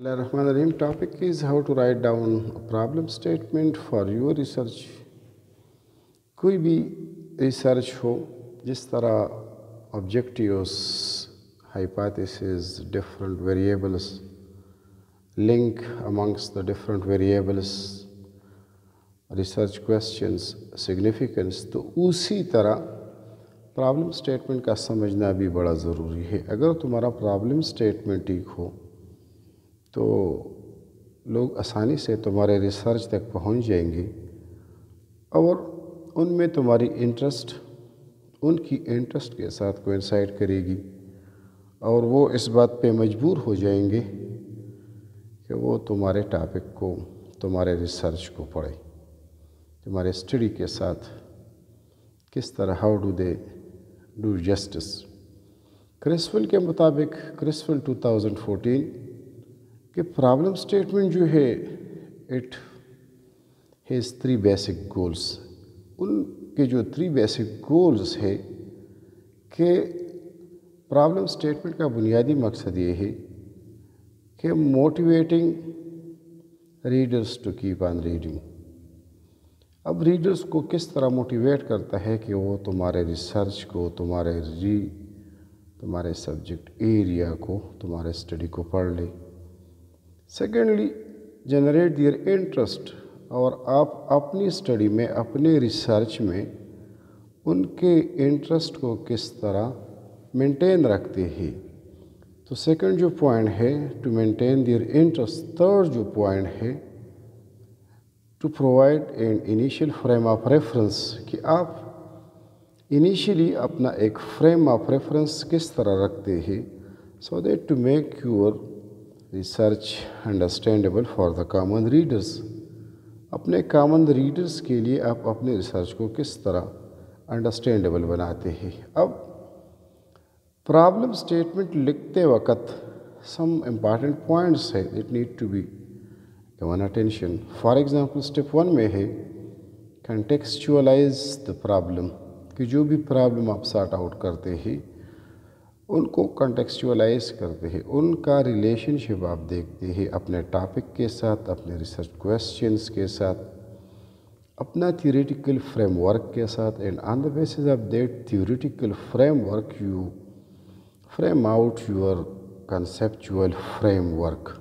Bismillahirrahmanirrahim. Topic is how to write down a problem statement for your research. कोई भी research हो जिस तरह objectives, hypotheses, different variables, link amongst the different variables, research questions, significance, तो उसी तरह problem statement का समझना भी बड़ा ज़रूरी है। अगर तुम्हारा प्रॉब्लम स्टेटमेंट ठीक हो तो लोग आसानी से तुम्हारे रिसर्च तक पहुंच जाएंगे और उनमें तुम्हारी इंटरेस्ट उनकी इंटरेस्ट के साथ कोइंसाइड करेगी और वो इस बात पे मजबूर हो जाएंगे कि वो तुम्हारे टॉपिक को, तुम्हारे रिसर्च को पढ़ें। तुम्हारे स्टडी के साथ किस तरह how do they do justice. Criswell के मुताबिक, क्रिसवेल 2014 कि प्रॉब्लम स्टेटमेंट जो है इट हैज़ 3 बेसिक गोल्स। उनके जो 3 बेसिक गोल्स है कि प्रॉब्लम स्टेटमेंट का बुनियादी मकसद ये है कि motivating readers to keep on reading. अब रीडर्स को किस तरह मोटिवेट करता है कि वो तुम्हारे रिसर्च को, तुम्हारे सब्जेक्ट एरिया को, तुम्हारे स्टडी को पढ़ ले। सेकेंडली, जनरेट देयर इंटरेस्ट, और आप अपनी स्टडी में, अपने रिसर्च में उनके इंटरेस्ट को किस तरह मेंटेन रखते हैं। तो सेकंड जो पॉइंट है to maintain their interest. Third जो पॉइंट है to provide an initial frame of reference, कि आप इनिशियली अपना एक फ्रेम ऑफ रेफरेंस किस तरह रखते हैं so that to make your research understandable for the common readers. अपने कॉमन रीडर्स के लिए आप अपने रिसर्च को किस तरह अंडरस्टैंडेबल बनाते हैं। अब प्रॉब्लम स्टेटमेंट लिखते वक्त सम इम्पॉर्टेंट पॉइंट्स है it need to be given attention. For example step 1 में है कंटेक्सचुअलाइज द प्रॉब्लम, कि जो भी प्रॉब्लम आप सॉर्ट आउट करते हैं उनको कंटेक्सचुअलाइज करते हैं, उनका रिलेशनशिप आप देखते हैं अपने टॉपिक के साथ, अपने रिसर्च क्वेश्चंस के साथ, अपना थियोरेटिकल फ्रेमवर्क के साथ, and on the basis of that theoretical framework you frame out your conceptual framework.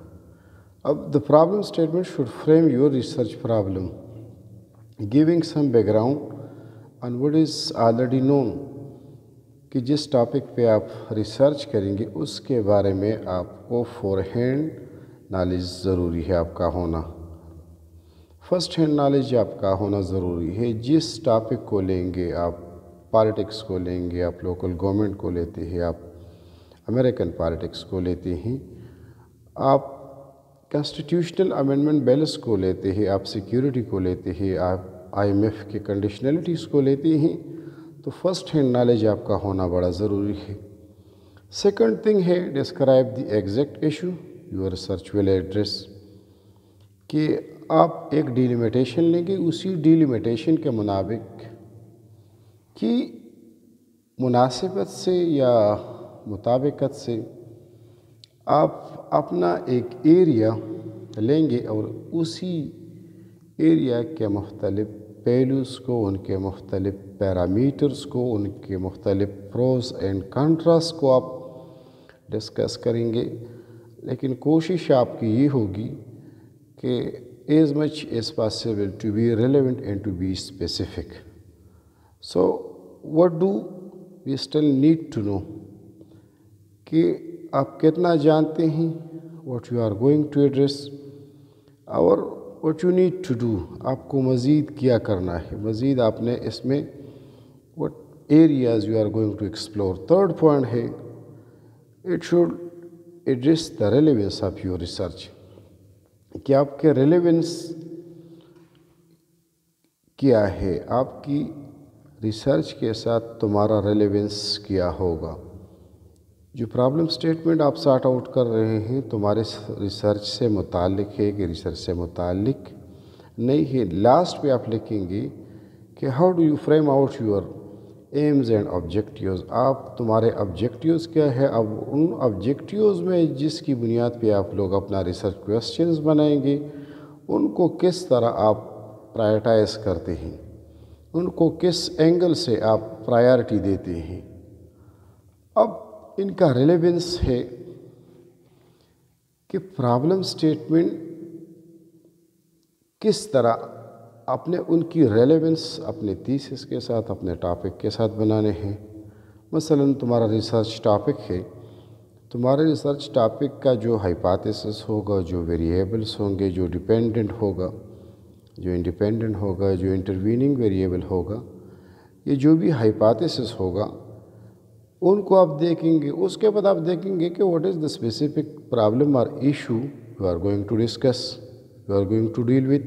The problem statement should frame your research problem, giving some background on what is already known, कि जिस topic पे आप research करेंगे उसके बारे में आपको forehand knowledge ज़रूरी है आपका होना, फर्स्ट हैंड नॉलेज आपका होना ज़रूरी है। जिस टॉपिक को लेंगे, आप पॉलिटिक्स को लेंगे, आप लोकल गवर्नमेंट को लेते हैं, आप अमेरिकन पॉलिटिक्स को लेते हैं, आप कॉन्स्टिट्यूशनल अमेंडमेंट बिल्स को लेते हैं, आप सिक्योरिटी को लेते हैं, आप IMF के कंडीशनलिटीज़ को लेते हैं, तो फर्स्ट हैंड नॉलेज आपका होना बड़ा ज़रूरी है। सेकंड थिंग है describe the exact issue your research will address, कि आप एक डिलिमिटेशन लेंगे, उसी डिलिमिटेशन के मुताबिक की मुनासिबत से या मुताबिकत से आप अपना एक एरिया लेंगे और उसी एरिया के मुख्तलिफ पहलूज़ को, उनके मुख्तलिफ पैरामीटर्स को, उनके मुख्तलिफ प्रोस एंड कॉन्ट्रास्ट को आप डिस्कस करेंगे। लेकिन कोशिश आपकी ये होगी कि as much as possible to be relevant and to be specific. So what do we still need to know, कि आप कितना जानते हैं what you are going to address और what you need to do, आपको मज़ीद क्या करना है, मज़ीद आपने इसमें what areas you are going to explore. Third point है it should address the relevance of your research, कि आपके रेलेवेंस क्या है, आपकी रिसर्च के साथ तुम्हारा रेलेवेंस क्या होगा। जो प्रॉब्लम स्टेटमेंट आप सॉर्ट आउट कर रहे हैं तुम्हारे रिसर्च से मुतालिक है कि रिसर्च से मुतालिक नहीं है। लास्ट पे आप लिखेंगे कि how do you frame out your aims and objectives, آپ تمہارے آبجیکٹیوز کیا ہے، اب ان آبجیکٹیوز میں جس کی بنیاد پہ آپ لوگ اپنا ریسرچ کویسچنز بنائیں گے ان کو کس طرح آپ پرائرٹائز کرتے ہیں، ان کو کس اینگل سے آپ پرائیورٹی دیتے ہیں۔ اب ان کا ریلیونس ہے کہ پرابلم سٹیٹمنٹ کس طرح اپنے ان کی ریلیونس اپنے تھیسس کے ساتھ، اپنے ٹاپک کے ساتھ بنانے ہیں۔ مثلا تمہارا ریسرچ ٹاپک ہے، تمہارے ریسرچ ٹاپک کا جو ہائپوتھیسس ہوگا، جو ویریبلس ہوں گے، جو ڈیپینڈنٹ ہوگا، جو انڈیپینڈنٹ ہوگا، جو انٹرویننگ ویریبل ہوگا، یہ جو بھی ہائپوتھیسس ہوگا ان کو آپ دیکھیں گے۔ اس کے بعد آپ دیکھیں گے کہ what is the specific problem اور issue you are going to discuss, you are going to deal with,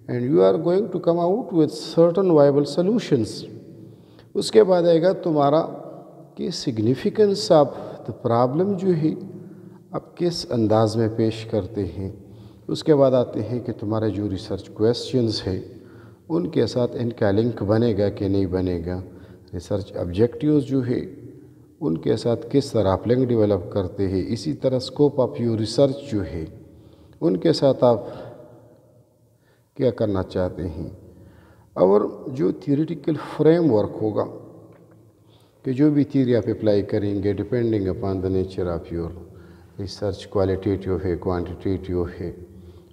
and you are going to come out with certain viable solutions. اس کے بعد آئے گا تمہارا کہ سگنیفیکنس آف دا پرابلم جو ہے آپ کس انداز میں پیش کرتے ہیں۔ اس کے بعد آتے ہیں کہ تمہارے جو ریسرچ کویسچنز ہیں ان کے ساتھ ان کا لنک بنے گا کہ نہیں بنے گا، ریسرچ آبجیکٹیوز جو ہے ان کے ساتھ کس طرح آپ لنک ڈیولپ کرتے ہیں، اسی طرح اسکوپ آف یور ریسرچ جو ہے ان کے ساتھ آپ کیا کرنا چاہتے ہیں، اور جو تھیوریٹیکل فریم ورک ہوگا کہ جو بھی تھیوری آپ اپلائی کریں گے depending upon the nature of your research, qualitative ہے، کوانٹیٹیو ہے،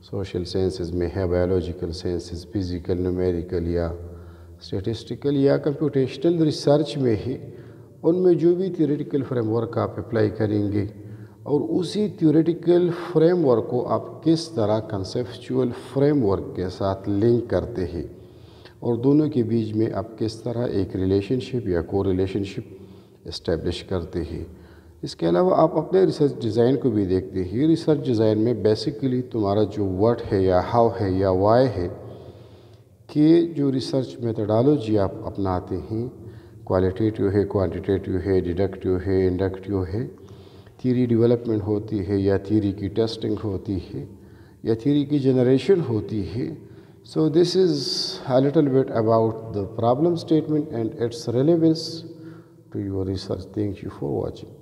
سوشل سائنسز میں ہے، بایولوجیکل سائنسز، فزیکل، نیومیریکل یا اسٹیٹسٹیکل یا کمپیوٹیشنل ریسرچ میں ہے، ان میں جو بھی تھیوریٹیکل فریم ورک آپ اپلائی کریں گے اور اسی تھیوریٹیکل فریم ورک کو آپ کس طرح کنسیپچول فریم ورک کے ساتھ لنک کرتے ہیں اور دونوں کے بیچ میں آپ کس طرح ایک ریلیشن شپ یا کو ریلیشن شپ اسٹیبلش کرتے ہیں۔ اس کے علاوہ آپ اپنے ریسرچ ڈیزائن کو بھی دیکھتے ہیں۔ ریسرچ ڈیزائن میں بیسیکلی تمہارا جو واٹ ہے یا ہاؤ ہے یا وائی ہے کہ جو ریسرچ میتھڈالوجی آپ اپناتے ہیں، کوالٹیٹیو ہے، کوانٹیٹیو ہے، ڈیڈکٹیو ہے، انڈکٹیو ہے، تھیوری ڈیولپمنٹ ہوتی ہے یا تھیوری کی ٹیسٹنگ ہوتی ہے یا تھیوری کی جنریشن ہوتی ہے۔ So this is a little bit about the problem statement and its relevance to your research. Thank you for watching.